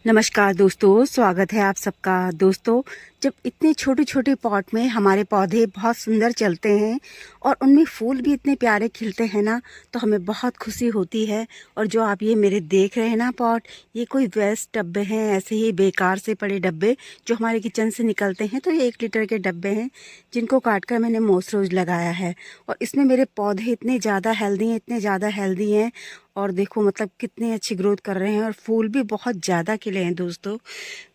नमस्कार दोस्तों, स्वागत है आप सबका। दोस्तों, जब इतने छोटे छोटे पॉट में हमारे पौधे बहुत सुंदर चलते हैं और उनमें फूल भी इतने प्यारे खिलते हैं ना, तो हमें बहुत खुशी होती है। और जो आप ये मेरे देख रहे हैं ना पॉट, ये कोई वेस्ट डब्बे हैं, ऐसे ही बेकार से पड़े डब्बे जो हमारे किचन से निकलते हैं। तो ये 1 लीटर के डब्बे हैं जिनको काट कर मैंने मोस रोज लगाया है। और इसमें मेरे पौधे इतने ज़्यादा हेल्दी हैं, इतने ज़्यादा हेल्दी हैं। और देखो मतलब कितनी अच्छी ग्रोथ कर रहे हैं और फूल भी बहुत ज़्यादा खिले हैं दोस्तों।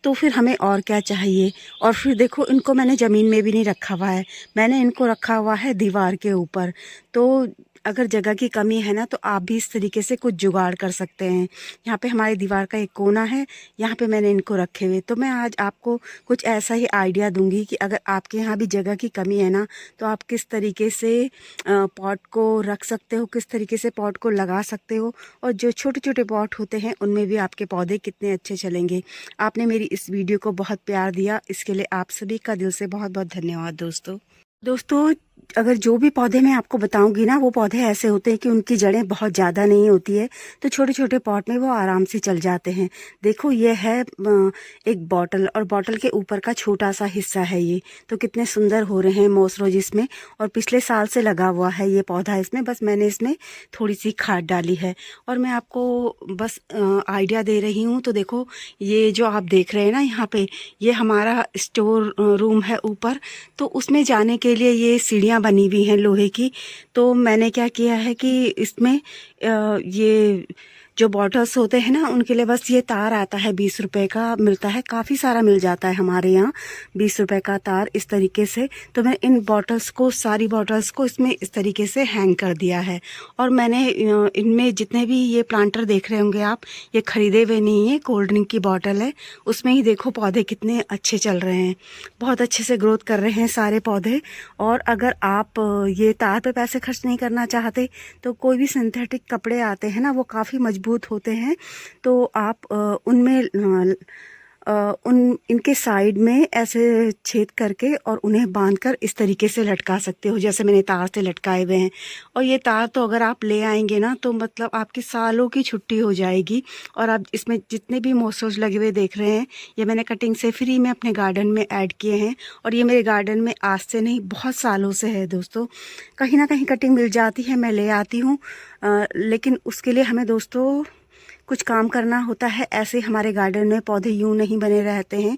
तो फिर हमें और क्या चाहिए। और फिर देखो, इनको मैंने ज़मीन में भी नहीं रखा हुआ है, मैंने इनको रखा हुआ है दीवार के ऊपर। तो अगर जगह की कमी है ना, तो आप भी इस तरीके से कुछ जुगाड़ कर सकते हैं। यहाँ पे हमारी दीवार का एक कोना है, यहाँ पे मैंने इनको रखे हुए। तो मैं आज आपको कुछ ऐसा ही आइडिया दूंगी कि अगर आपके यहाँ भी जगह की कमी है ना, तो आप किस तरीके से पॉट को रख सकते हो, किस तरीके से पॉट को लगा सकते हो। और जो छोटे छोटे पॉट होते हैं उनमें भी आपके पौधे कितने अच्छे चलेंगे। आपने मेरी इस वीडियो को बहुत प्यार दिया, इसके लिए आप सभी का दिल से बहुत बहुत धन्यवाद दोस्तों। अगर जो भी पौधे मैं आपको बताऊंगी ना, वो पौधे ऐसे होते हैं कि उनकी जड़ें बहुत ज़्यादा नहीं होती है, तो छोटे छोटे पॉट में वो आराम से चल जाते हैं। देखो, ये है एक बॉटल, और बॉटल के ऊपर का छोटा सा हिस्सा है ये। तो कितने सुंदर हो रहे हैं मोस रोज इसमें। और पिछले साल से लगा हुआ है ये पौधा इसमें, बस मैंने इसमें थोड़ी सी खाद डाली है। और मैं आपको बस आइडिया दे रही हूँ। तो देखो, ये जो आप देख रहे हैं ना यहाँ पे, ये हमारा स्टोर रूम है ऊपर। तो उसमें जाने के लिए ये सीढ़ियाँ बनी हुई हैं लोहे की। तो मैंने क्या किया है कि इसमें ये जो बॉटल्स होते हैं ना, उनके लिए बस ये तार आता है, 20 रुपए का मिलता है, काफ़ी सारा मिल जाता है हमारे यहाँ, 20 रुपए का तार इस तरीके से। तो मैं इन बॉटल्स को, सारी बॉटल्स को इसमें इस तरीके से हैंग कर दिया है। और मैंने इनमें जितने भी ये प्लांटर देख रहे होंगे आप, ये खरीदे हुए नहीं है, कोल्ड ड्रिंक की बॉटल है। उसमें ही देखो पौधे कितने अच्छे चल रहे हैं, बहुत अच्छे से ग्रोथ कर रहे हैं सारे पौधे। और अगर आप ये तार पे पैसे खर्च नहीं करना चाहते, तो कोई भी सिंथेटिक कपड़े आते हैं ना, वो काफ़ी मजबूत होते हैं। तो आप उनमें इनके साइड में ऐसे छेद करके और उन्हें बांधकर इस तरीके से लटका सकते हो, जैसे मैंने तार से लटकाए हुए हैं। और ये तार तो अगर आप ले आएंगे ना, तो मतलब आपकी सालों की छुट्टी हो जाएगी। और आप इसमें जितने भी मोसोज लगे हुए देख रहे हैं, ये मैंने कटिंग से फ्री में अपने गार्डन में ऐड किए हैं। और ये मेरे गार्डन में आज से नहीं, बहुत सालों से है दोस्तों। कहीं ना कहीं कटिंग मिल जाती है, मैं ले आती हूँ। लेकिन उसके लिए हमें दोस्तों कुछ काम करना होता है। ऐसे हमारे गार्डन में पौधे यूं नहीं बने रहते हैं,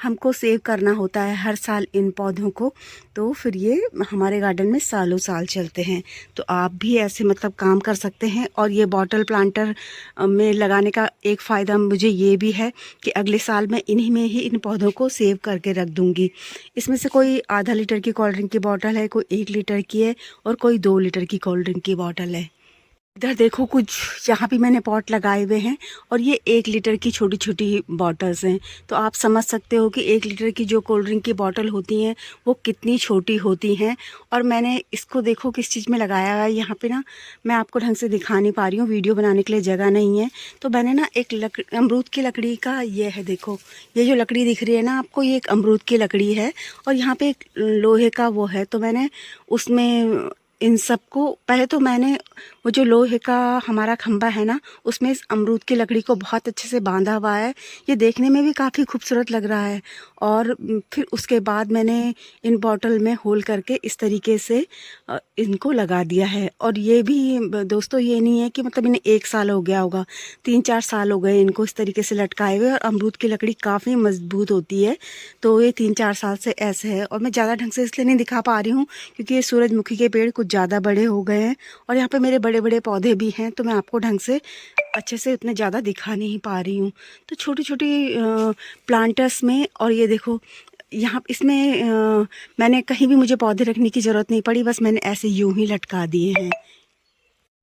हमको सेव करना होता है हर साल इन पौधों को। तो फिर ये हमारे गार्डन में सालों साल चलते हैं। तो आप भी ऐसे मतलब काम कर सकते हैं। और ये बॉटल प्लांटर में लगाने का एक फ़ायदा मुझे ये भी है कि अगले साल मैं इन्हीं में ही इन पौधों को सेव करके रख दूँगी। इसमें से कोई आधा लीटर की कोल्ड ड्रिंक की बॉटल है, कोई 1 लीटर की है, और कोई 2 लीटर की कोल्ड ड्रिंक की बॉटल है। इधर देखो, कुछ यहाँ भी मैंने पॉट लगाए हुए हैं, और ये 1 लीटर की छोटी छोटी बॉटल्स हैं। तो आप समझ सकते हो कि 1 लीटर की जो कोल्ड ड्रिंक की बॉटल होती हैं, वो कितनी छोटी होती हैं। और मैंने इसको देखो किस चीज़ में लगाया है। यहाँ पे ना मैं आपको ढंग से दिखा नहीं पा रही हूँ, वीडियो बनाने के लिए जगह नहीं है। तो मैंने ना एक अमरूद की लकड़ी का, ये है देखो, ये जो लकड़ी दिख रही है ना आपको, ये एक अमरूद की लकड़ी है। और यहाँ पे एक लोहे का वो है। तो मैंने उसमें इन सबको, पहले तो मैंने वो जो लोहे का हमारा खंबा है ना, उसमें इस अमरूद की लकड़ी को बहुत अच्छे से बांधा हुआ है। ये देखने में भी काफ़ी खूबसूरत लग रहा है। और फिर उसके बाद मैंने इन बॉटल में होल करके इस तरीके से इनको लगा दिया है। और ये भी दोस्तों, ये नहीं है कि मतलब इन्हें 1 साल हो गया होगा, 3-4 साल हो गए इनको इस तरीके से लटकाए हुए। और अमरूद की लकड़ी काफ़ी मजबूत होती है, तो ये 3-4 साल से ऐसे है। और मैं ज़्यादा ढंग से इसलिए नहीं दिखा पा रही हूँ क्योंकि ये सूरजमुखी के पेड़ कुछ ज़्यादा बड़े हो गए हैं, और यहाँ पे मेरे बड़े बड़े पौधे भी हैं। तो मैं आपको ढंग से अच्छे से उतने ज़्यादा दिखा नहीं पा रही हूँ। तो छोटी छोटी प्लांटर्स में, और ये देखो यहाँ इसमें मैंने कहीं भी मुझे पौधे रखने की ज़रूरत नहीं पड़ी, बस मैंने ऐसे यूं ही लटका दिए हैं।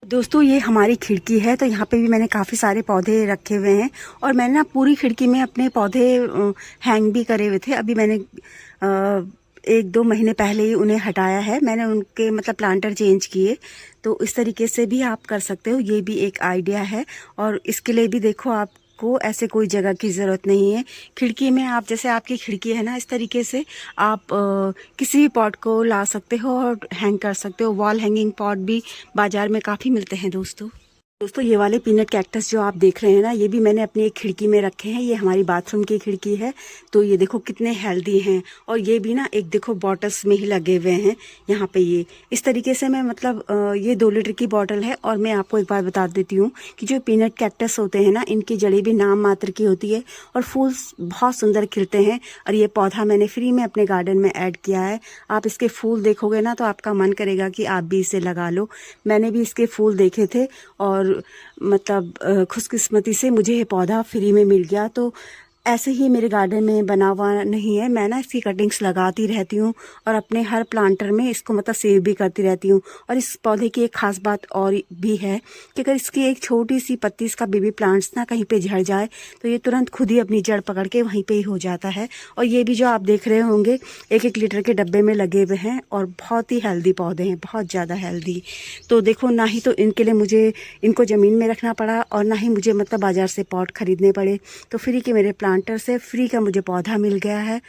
दोस्तों, ये हमारी खिड़की है, तो यहाँ पे भी मैंने काफ़ी सारे पौधे रखे हुए हैं। और मैंने ना पूरी खिड़की में अपने पौधे हैंग भी करे हुए थे। अभी मैंने 1-2 महीने पहले ही उन्हें हटाया है, मैंने उनके मतलब प्लांटर चेंज किए। तो इस तरीके से भी आप कर सकते हो, ये भी एक आइडिया है। और इसके लिए भी देखो, आपको ऐसे कोई जगह की ज़रूरत नहीं है। खिड़की में आप, जैसे आपकी खिड़की है ना, इस तरीके से आप किसी भी पॉट को ला सकते हो और हैंग कर सकते हो। वॉल हैंगिंग पॉट भी बाज़ार में काफ़ी मिलते हैं दोस्तों। दोस्तों ये वाले पीनट कैक्टस जो आप देख रहे हैं ना, ये भी मैंने अपनी एक खिड़की में रखे हैं। ये हमारी बाथरूम की खिड़की है। तो ये देखो कितने हेल्दी हैं। और ये भी ना एक देखो बॉटल्स में ही लगे हुए हैं यहाँ पे। ये इस तरीके से मैं मतलब ये 2 लीटर की बॉटल है। और मैं आपको एक बात बता देती हूँ कि जो पीनट कैक्टस होते हैं ना, इनकी जड़ें भी नाम मात्र की होती है और फूल बहुत सुंदर खिलते हैं। और ये पौधा मैंने फ्री में अपने गार्डन में ऐड किया है। आप इसके फूल देखोगे ना तो आपका मन करेगा कि आप भी इसे लगा लो। मैंने भी इसके फूल देखे थे और मतलब खुशकिस्मती से मुझे ये पौधा फ्री में मिल गया। तो ऐसे ही मेरे गार्डन में बना हुआ नहीं है, मैं ना इसकी कटिंग्स लगाती रहती हूँ और अपने हर प्लांटर में इसको मतलब सेव भी करती रहती हूँ। और इस पौधे की एक ख़ास बात और भी है कि अगर इसकी एक छोटी सी पत्ती, इसका बेबी प्लांट्स ना कहीं पे झड़ जाए तो ये तुरंत खुद ही अपनी जड़ पकड़ के वहीं पे ही हो जाता है। और ये भी जो आप देख रहे होंगे 1-1 लीटर के डब्बे में लगे हुए हैं और बहुत ही हेल्दी पौधे हैं, बहुत ज़्यादा हेल्दी। तो देखो, ना ही तो इनके लिए मुझे इनको ज़मीन में रखना पड़ा और ना ही मुझे मतलब बाज़ार से पॉट खरीदने पड़े। तो फ्री के मेरे प्लांटर से फ्री का मुझे पौधा मिल गया है।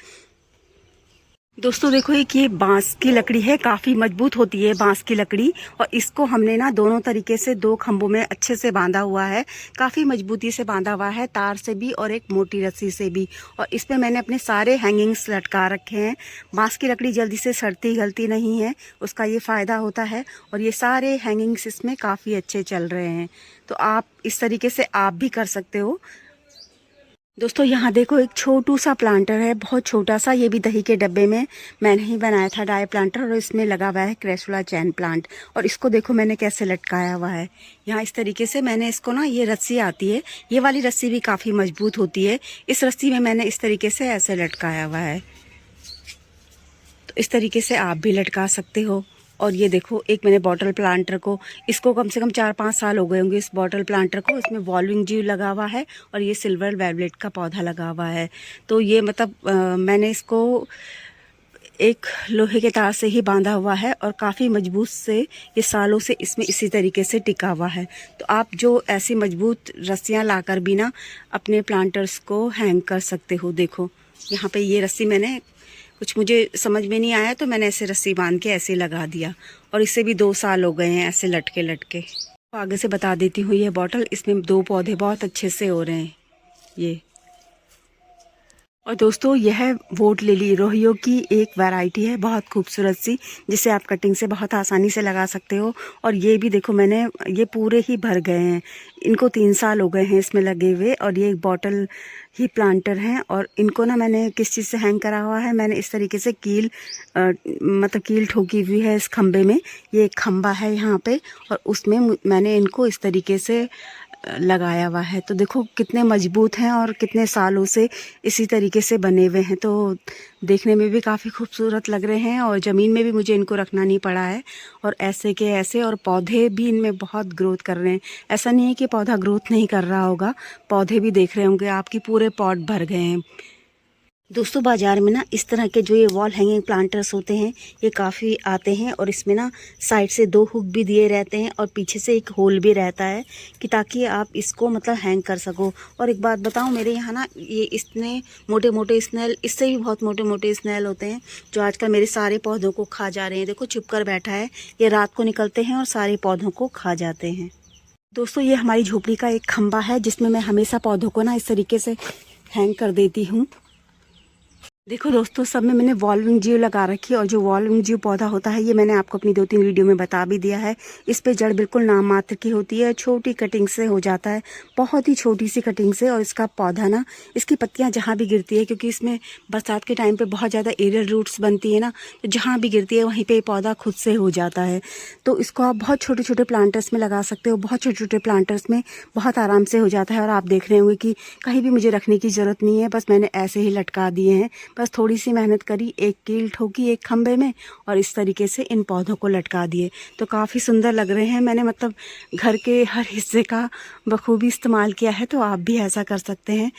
दोस्तों देखो, एक ये बांस की लकड़ी है, काफ़ी मजबूत होती है बांस की लकड़ी। और इसको हमने ना दोनों तरीके से 2 खंभों में अच्छे से बांधा हुआ है, काफ़ी मजबूती से बांधा हुआ है, तार से भी और एक मोटी रस्सी से भी। और इस पे मैंने अपने सारे हैंगिंग्स लटका रखे हैं। बांस की लकड़ी जल्दी से सड़ती गलती नहीं है, उसका ये फ़ायदा होता है। और ये सारे हैंगिंग्स इसमें काफ़ी अच्छे चल रहे हैं। तो आप इस तरीके से आप भी कर सकते हो। दोस्तों यहाँ देखो, एक छोटू सा प्लांटर है, बहुत छोटा सा। ये भी दही के डब्बे में मैंने ही बनाया था डाई प्लांटर। और इसमें लगा हुआ है क्रेसुला चैन प्लांट। और इसको देखो मैंने कैसे लटकाया हुआ है यहाँ। इस तरीके से मैंने इसको ना, ये रस्सी आती है, ये वाली रस्सी भी काफ़ी मजबूत होती है। इस रस्सी में मैंने इस तरीके से ऐसे लटकाया हुआ है। तो इस तरीके से आप भी लटका सकते हो। और ये देखो, एक मैंने बॉटल प्लांटर को, इसको कम से कम 4-5 साल हो गए होंगे इस बॉटल प्लांटर को। इसमें वॉल्विंग जीव लगा हुआ है और ये सिल्वर वेलवेट का पौधा लगा हुआ है। तो ये मतलब मैंने इसको एक लोहे के तार से ही बांधा हुआ है और काफ़ी मजबूत से ये सालों से इसमें इसी तरीके से टिका हुआ है। तो आप जो ऐसी मजबूत रस्सियाँ लाकर भी ना अपने प्लांटर्स को हैंग कर सकते हो। देखो यहाँ पे ये रस्सी मैंने, कुछ मुझे समझ में नहीं आया तो मैंने ऐसे रस्सी बांध के ऐसे लगा दिया। और इससे भी 2 साल हो गए हैं ऐसे लटके लटके। तो आगे से बता देती हूँ, ये बॉटल, इसमें 2 पौधे बहुत अच्छे से हो रहे हैं ये। और दोस्तों यह वोट लिली रोहियो की एक वैरायटी है, बहुत खूबसूरत सी, जिसे आप कटिंग से बहुत आसानी से लगा सकते हो। और ये भी देखो, मैंने ये पूरे ही भर गए हैं, इनको 3 साल हो गए हैं इसमें लगे हुए। और ये एक बॉटल ही प्लांटर हैं। और इनको ना मैंने किस चीज़ से हैंग करा हुआ है, मैंने इस तरीके से कील मतलब कील ठोकी हुई है इस खम्भे में। ये एक खम्भा है यहाँ पे और उसमें मैंने इनको इस तरीके से लगाया हुआ है। तो देखो कितने मजबूत हैं और कितने सालों से इसी तरीके से बने हुए हैं। तो देखने में भी काफ़ी खूबसूरत लग रहे हैं और ज़मीन में भी मुझे इनको रखना नहीं पड़ा है। और ऐसे के ऐसे, और पौधे भी इनमें बहुत ग्रोथ कर रहे हैं। ऐसा नहीं है कि पौधा ग्रोथ नहीं कर रहा होगा, पौधे भी देख रहे होंगे आपकी पूरे पॉट भर गए हैं। दोस्तों बाज़ार में ना इस तरह के जो ये वॉल हैंगिंग प्लांटर्स होते हैं, ये काफ़ी आते हैं। और इसमें ना साइड से 2 हुक भी दिए रहते हैं और पीछे से एक होल भी रहता है कि ताकि आप इसको मतलब हैंग कर सको। और एक बात बताऊं, मेरे यहाँ ना ये इतने मोटे मोटे स्नेल, इससे भी बहुत मोटे मोटे स्नेल होते हैं जो आजकल मेरे सारे पौधों को खा जा रहे हैं। देखो चुप कर बैठा है, ये रात को निकलते हैं और सारे पौधों को खा जाते हैं। दोस्तों ये हमारी झोपड़ी का एक खम्बा है जिसमें मैं हमेशा पौधों को ना इस तरीके से हैंग कर देती हूँ। देखो दोस्तों, सब में मैंने वॉल्विंग जीव लगा रखी है। और जो वॉल्विंग जीव पौधा होता है, ये मैंने आपको अपनी 2-3 वीडियो में बता भी दिया है। इस पे जड़ बिल्कुल नाम मात्र की होती है, छोटी कटिंग से हो जाता है, बहुत ही छोटी सी कटिंग से। और इसका पौधा ना, इसकी पत्तियां जहाँ भी गिरती है, क्योंकि इसमें बरसात के टाइम पे बहुत ज़्यादा एरियल रूट्स बनती है ना, तो जहाँ भी गिरती है वहीं पर पौधा खुद से हो जाता है। तो इसको आप बहुत छोटे छोटे प्लांटर्स में लगा सकते हो, बहुत छोटे छोटे प्लांटर्स में बहुत आराम से हो जाता है। और आप देख रहे होंगे कि कहीं भी मुझे रखने की ज़रूरत नहीं है, बस मैंने ऐसे ही लटका दिए हैं। बस थोड़ी सी मेहनत करी, एक कील ठोकी एक खम्भे में और इस तरीके से इन पौधों को लटका दिए। तो काफ़ी सुंदर लग रहे हैं। मैंने मतलब घर के हर हिस्से का बखूबी इस्तेमाल किया है, तो आप भी ऐसा कर सकते हैं,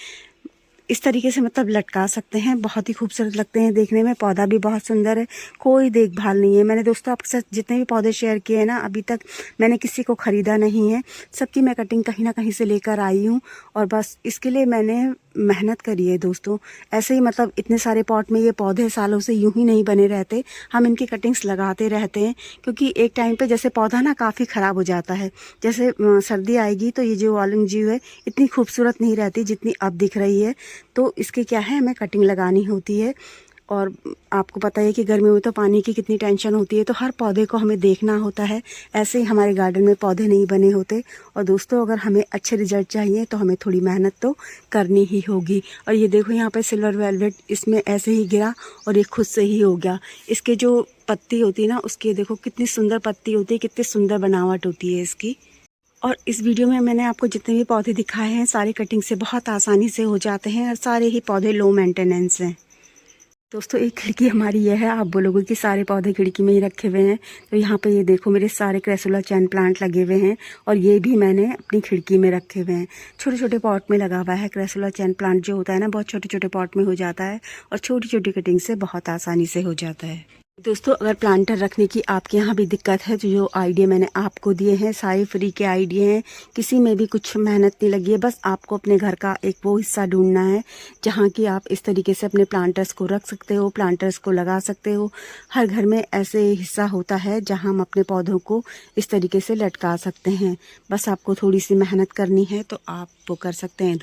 इस तरीके से मतलब लटका सकते हैं। बहुत ही खूबसूरत लगते हैं देखने में, पौधा भी बहुत सुंदर है, कोई देखभाल नहीं है। मैंने दोस्तों आपके साथ जितने भी पौधे शेयर किए हैं ना, अभी तक मैंने किसी को ख़रीदा नहीं है, सबकी मैं कटिंग कहीं ना कहीं से लेकर आई हूँ। और बस इसके लिए मैंने मेहनत करिए दोस्तों। ऐसे ही मतलब इतने सारे पॉट में ये पौधे सालों से यूं ही नहीं बने रहते, हम इनकी कटिंग्स लगाते रहते हैं, क्योंकि एक टाइम पे जैसे पौधा ना काफ़ी ख़राब हो जाता है। जैसे सर्दी आएगी तो ये जो ऑलिंग जीव है इतनी खूबसूरत नहीं रहती जितनी अब दिख रही है। तो इसके क्या है, हमें कटिंग लगानी होती है। और आपको पता है कि गर्मियों में तो पानी की कितनी टेंशन होती है, तो हर पौधे को हमें देखना होता है। ऐसे ही हमारे गार्डन में पौधे नहीं बने होते। और दोस्तों, अगर हमें अच्छे रिजल्ट चाहिए तो हमें थोड़ी मेहनत तो करनी ही होगी। और ये देखो यहाँ पे सिल्वर वेलवेट इसमें ऐसे ही गिरा और ये खुद से ही हो गया। इसके जो पत्ती होती है ना, उसकी देखो कितनी सुंदर पत्ती होती है, कितनी सुंदर बनावट होती है इसकी। और इस वीडियो में मैंने आपको जितने भी पौधे दिखाए हैं सारे कटिंग से बहुत आसानी से हो जाते हैं, और सारे ही पौधे लो मेंटेनेंस हैं। दोस्तों, एक खिड़की हमारी यह है, आप बोलोगे कि सारे पौधे खिड़की में ही रखे हुए हैं, तो यहाँ पे ये देखो मेरे सारे क्रेसुला चैन प्लांट लगे हुए हैं, और ये भी मैंने अपनी खिड़की में रखे हुए हैं। छोटे छोटे पॉट में लगा हुआ है। क्रेसुला चैन प्लांट जो होता है ना, बहुत छोटे छोटे पॉट में हो जाता है, और छोटी छोटी कटिंग से बहुत आसानी से हो जाता है। दोस्तों, अगर प्लांटर रखने की आपके यहाँ भी दिक्कत है तो जो आइडिया मैंने आपको दिए हैं सारे फ्री के आइडिया हैं, किसी में भी कुछ मेहनत नहीं लगी है। बस आपको अपने घर का एक वो हिस्सा ढूंढना है जहाँ कि आप इस तरीके से अपने प्लांटर्स को रख सकते हो, प्लांटर्स को लगा सकते हो। हर घर में ऐसे हिस्सा होता है जहाँ हम अपने पौधों को इस तरीके से लटका सकते हैं। बस आपको थोड़ी सी मेहनत करनी है तो आप वो कर सकते हैं।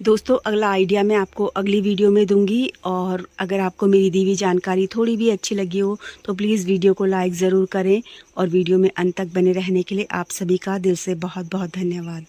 दोस्तों, अगला आइडिया मैं आपको अगली वीडियो में दूंगी। और अगर आपको मेरी दी हुई जानकारी थोड़ी भी अच्छी लगी हो तो प्लीज़ वीडियो को लाइक ज़रूर करें, और वीडियो में अंत तक बने रहने के लिए आप सभी का दिल से बहुत बहुत धन्यवाद।